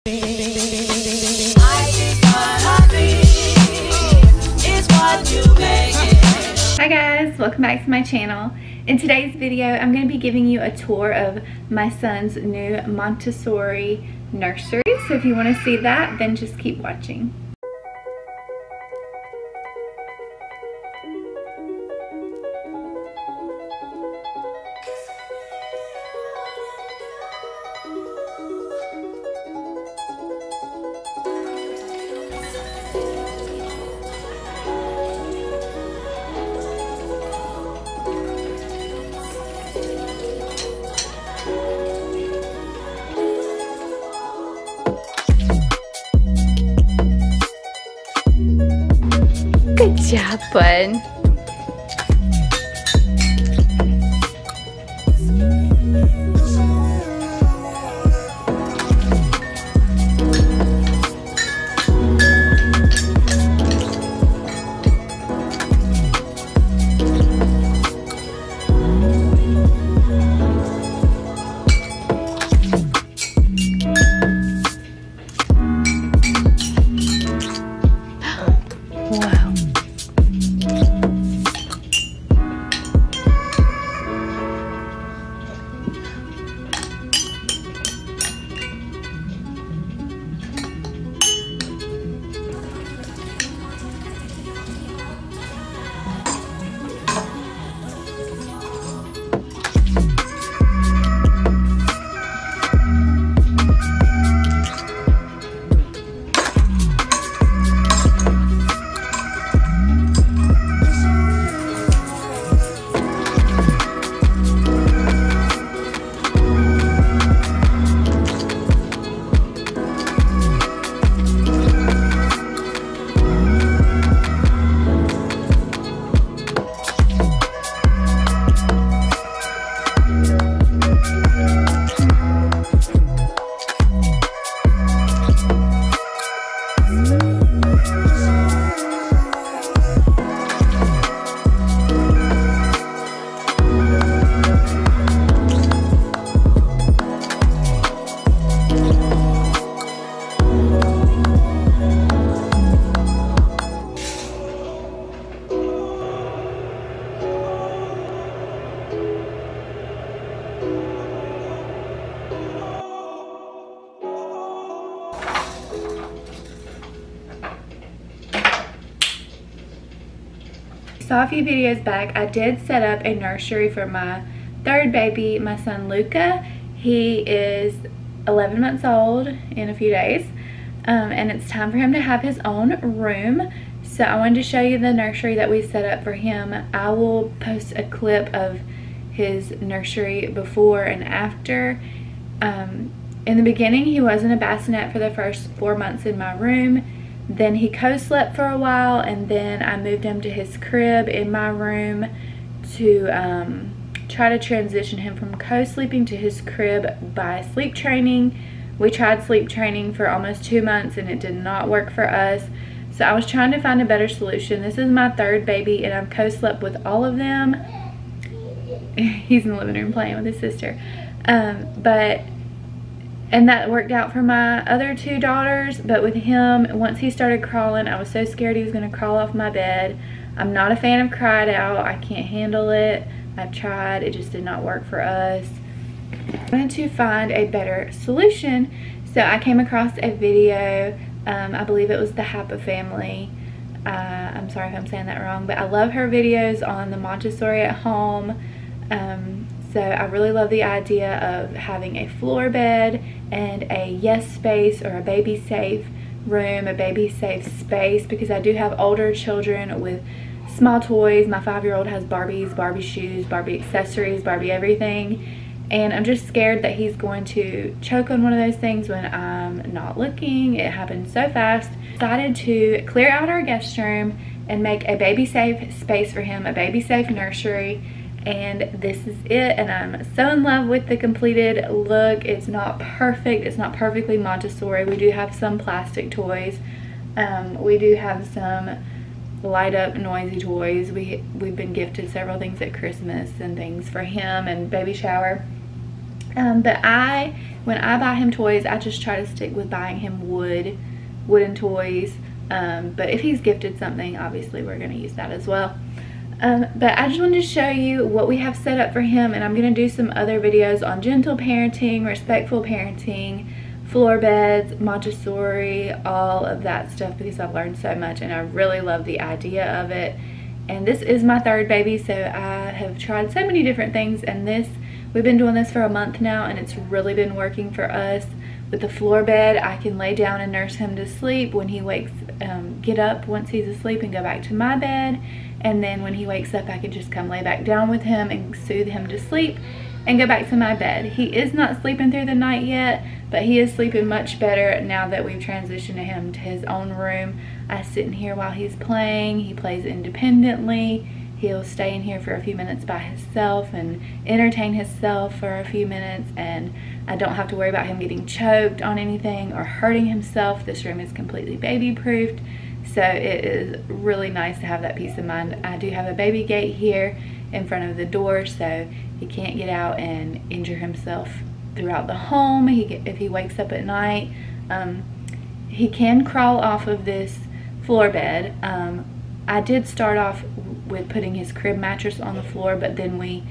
Hi guys, welcome back to my channel. In today's video, I'm going to be giving you a tour of my son's new Montessori nursery. So if you want to see that, then just keep watching. Good job, bud. Wow. Saw a few videos back, I did set up a nursery for my third baby, my son Luca. He is 11 months old in a few days, and it's time for him to have his own room. So I wanted to show you the nursery that we set up for him. I will post a clip of his nursery before and after. In the beginning, he was in a bassinet for the first 4 months in my room. Then he co-slept for a while, and then I moved him to his crib in my room to try to transition him from co-sleeping to his crib by sleep training. We tried sleep training for almost 2 months and it did not work for us. So I was trying to find a better solution. This is my third baby and I've co-slept with all of them. He's in the living room playing with his sister. And that worked out for my other 2 daughters, but with him, once he started crawling, I was so scared he was going to crawl off my bed. I'm not a fan of cried out. I can't handle it. I've tried. It just did not work for us. I wanted to find a better solution, so I came across a video. I believe it was the Hapa family. I'm sorry if I'm saying that wrong, but I love her videos on the Montessori at home. So I really love the idea of having a floor bed and a yes space, or a baby safe room, a baby safe space, because I do have older children with small toys. My 5-year-old has Barbies, Barbie shoes, Barbie accessories, Barbie everything, and I'm just scared that he's going to choke on one of those things when I'm not looking. It happened so fast. Decided to clear out our guest room and make a baby safe space for him, a baby safe nursery. And this is it, and I'm so in love with the completed look. It's not perfect, it's not perfectly Montessori. We do have some plastic toys. We do have some light up noisy toys. We've been gifted several things at Christmas and things for him and baby shower. But when I buy him toys, I just try to stick with buying him wooden toys. But if he's gifted something, obviously we're going to use that as well. But I just wanted to show you what we have set up for him, and I'm going to do some other videos on gentle parenting, respectful parenting, floor beds, Montessori, all of that stuff, because I've learned so much and I really love the idea of it. And this is my third baby, so I have tried so many different things, and we've been doing this for a month now, and it's really been working for us. With the floor bed, I can lay down and nurse him to sleep. When he wakes, get up once he's asleep and go back to my bed. And then when he wakes up, I can just come lay back down with him and soothe him to sleep and go back to my bed. He is not sleeping through the night yet, but he is sleeping much better now that we've transitioned him to his own room. I sit in here while he's playing. He plays independently. He'll stay in here for a few minutes by himself and entertain himself for a few minutes, and I don't have to worry about him getting choked on anything or hurting himself. This room is completely baby proofed, so it is really nice to have that peace of mind. I do have a baby gate here in front of the door, so he can't get out and injure himself throughout the home. If he wakes up at night, he can crawl off of this floor bed. I did start off with putting his crib mattress on the floor, but then we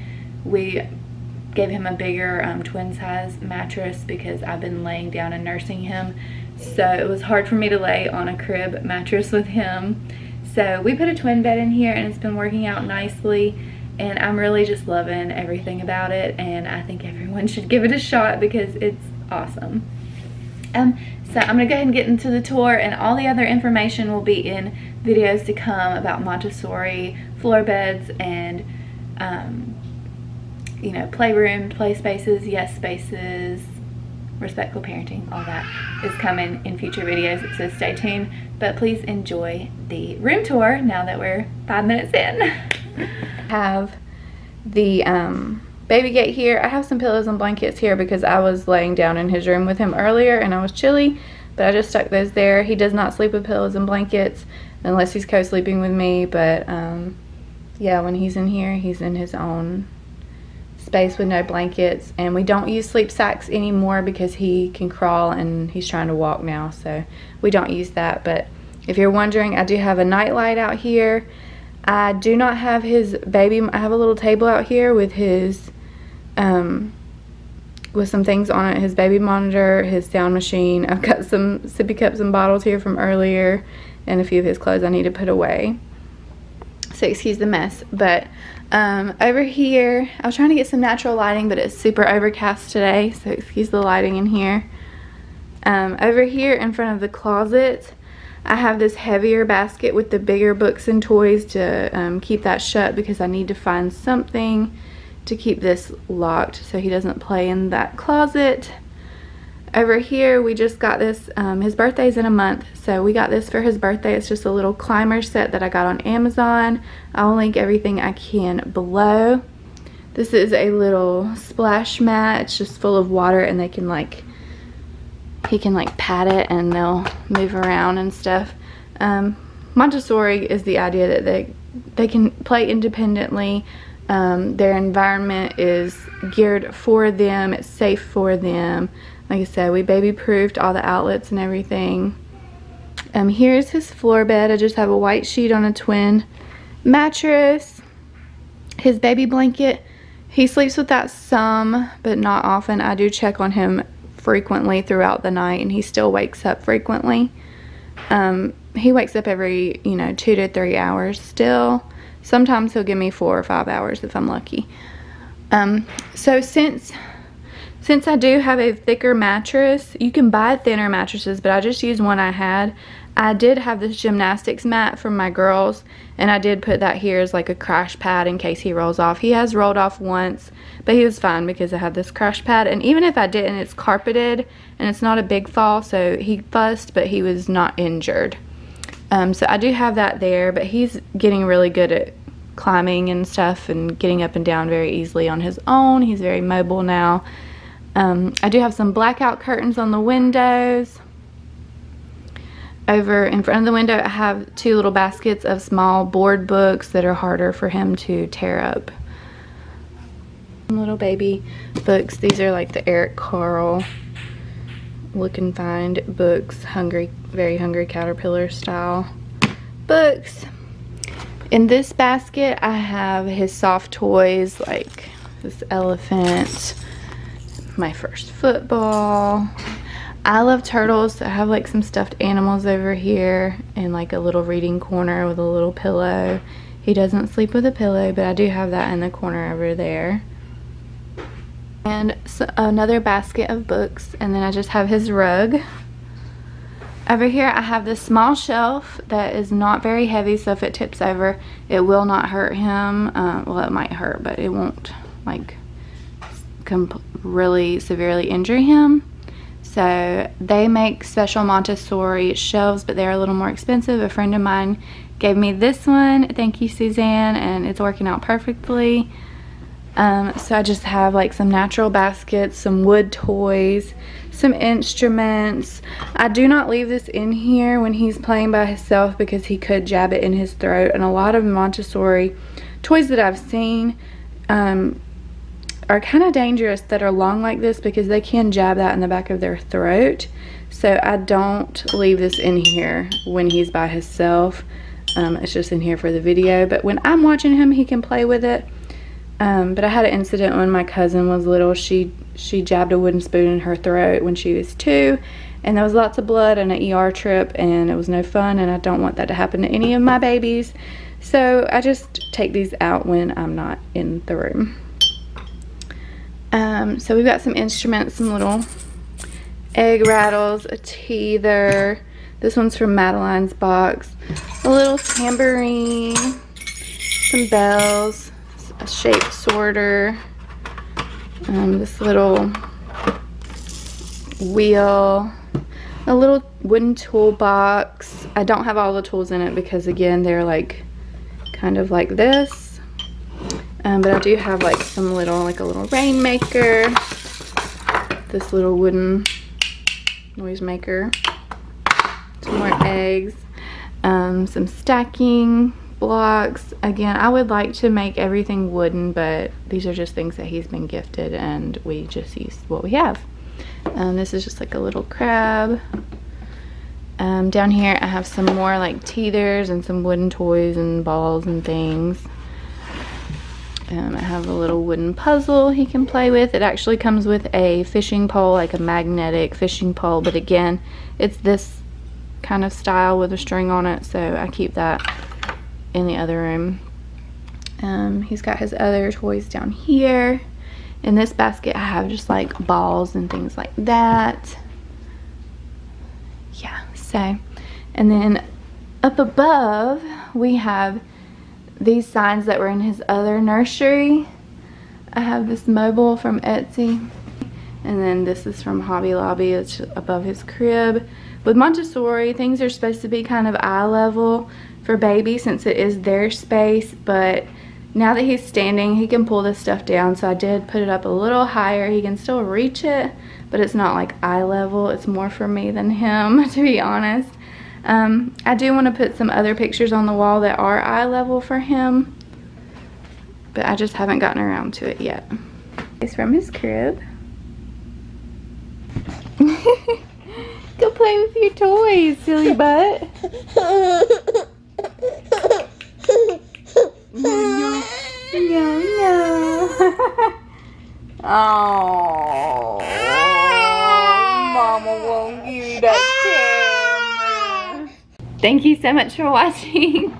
gave him a bigger twin size mattress because I've been laying down and nursing him, so it was hard for me to lay on a crib mattress with him. So we put a twin bed in here, and it's been working out nicely, and I'm really just loving everything about it, and I think everyone should give it a shot because it's awesome. So I'm going to go ahead and get into the tour, and all the other information will be in videos to come about Montessori, floor beds, and you know, playroom, play spaces, yes spaces, respectful parenting, all that is coming in future videos, so stay tuned. But please enjoy the room tour now that we're 5 minutes in. Have the baby gate here. I have some pillows and blankets here because I was laying down in his room with him earlier and I was chilly, but I just stuck those there. He does not sleep with pillows and blankets unless he's co-sleeping with me, but yeah, when he's in here, he's in his own space with no blankets. And we don't use sleep sacks anymore because he can crawl and he's trying to walk now, so we don't use that. But if you're wondering, I do have a night light out here. I do not have his baby, I have a little table out here with his with some things on it, his baby monitor, his sound machine. I've got some sippy cups and bottles here from earlier, and a few of his clothes I need to put away, so excuse the mess. But over here, I was trying to get some natural lighting, but it's super overcast today, so excuse the lighting in here. Over here in front of the closet, I have this heavier basket with the bigger books and toys to keep that shut, because I need to find something to keep this locked so he doesn't play in that closet. Over here, we just got this, his birthday's in a month, so we got this for his birthday. It's just a little climber set that I got on Amazon. I'll link everything I can below. This is a little splash mat. It's just full of water, and they can he can pat it and they'll move around and stuff. Montessori is the idea that they can play independently. Their environment is geared for them. It's safe for them. Like I said, we baby proofed all the outlets and everything. Here's his floor bed. I just have a white sheet on a twin mattress. His baby blanket, he sleeps with that some, but not often. I do check on him frequently throughout the night, and he still wakes up frequently. He wakes up every 2 to 3 hours still. Sometimes he'll give me 4 or 5 hours if I'm lucky. So since I do have a thicker mattress, you can buy thinner mattresses, but I just used one I had. I did have this gymnastics mat from my girls, and I did put that here as like a crash pad in case he rolls off. He has rolled off once, but he was fine because I have this crash pad. And even if I didn't, it's carpeted and it's not a big fall, so he fussed, but he was not injured. So I do have that there, but he's getting really good at climbing and stuff and getting up and down very easily on his own. He's very mobile now. I do have some blackout curtains on the windows. Over in front of the window, I have 2 little baskets of small board books that are harder for him to tear up. Little baby books. These are like the Eric Carle Look and Find books. Very hungry caterpillar style books. In this basket I have his soft toys, like this elephant, my first football. I love turtles, so I have like some stuffed animals over here and like a little reading corner with a little pillow. He doesn't sleep with a pillow, but I do have that in the corner over there. And so another basket of books, and then I just have his rug. Over here I have this small shelf that is not very heavy, so if it tips over it will not hurt him. Well, it might hurt, but it won't like really severely injure him. So they make special Montessori shelves, but they're a little more expensive. A friend of mine gave me this one, thank you Suzanne, and it's working out perfectly. So I just have like some natural baskets, some wood toys, some instruments. I do not leave this in here when he's playing by himself because he could jab it in his throat, and a lot of Montessori toys that I've seen are kind of dangerous that are long like this because they can jab that in the back of their throat. So I don't leave this in here when he's by himself. It's just in here for the video, but when I'm watching him he can play with it. But I had an incident when my cousin was little. She jabbed a wooden spoon in her throat when she was 2, and there was lots of blood and an ER trip, and it was no fun, and I don't want that to happen to any of my babies. So I just take these out when I'm not in the room. So we've got some instruments, some little egg rattles, a teether. This one's from Madeline's box. A little tambourine, some bells, a shape sorter, this little wheel, a little wooden toolbox. I don't have all the tools in it because again they're like kind of like this, but I do have like some little, like a little rainmaker, this little wooden noisemaker, some more eggs, some stacking blocks. Again, I would like to make everything wooden, but these are just things that he's been gifted and we just use what we have. This is just like a little crab. Down here I have some more like teethers and some wooden toys and balls and things. I have a little wooden puzzle he can play with. It actually comes with a fishing pole, like a magnetic fishing pole, but again it's this kind of style with a string on it, so I keep that in the other room. He's got his other toys down here. In this basket I have just like balls and things like that. Yeah, so, and then up above we have these signs that were in his other nursery. I have this mobile from Etsy, and then this is from Hobby Lobby. It's above his crib. With Montessori, things are supposed to be kind of eye level for baby since it is their space, but now that he's standing he can pull this stuff down, so I did put it up a little higher. He can still reach it, but it's not like eye level. It's more for me than him, to be honest. I do want to put some other pictures on the wall that are eye level for him, but I just haven't gotten around to it yet. It's from his crib. Go play with your toys, silly butt. No, no, no. Oh, Mama won't give you that camera. Thank you so much for watching.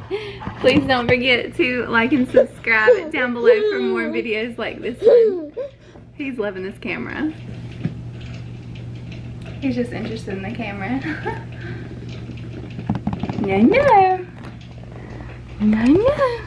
Please don't forget to like and subscribe down below for more videos like this one. He's loving this camera. He's just interested in the camera. No, no. No, no.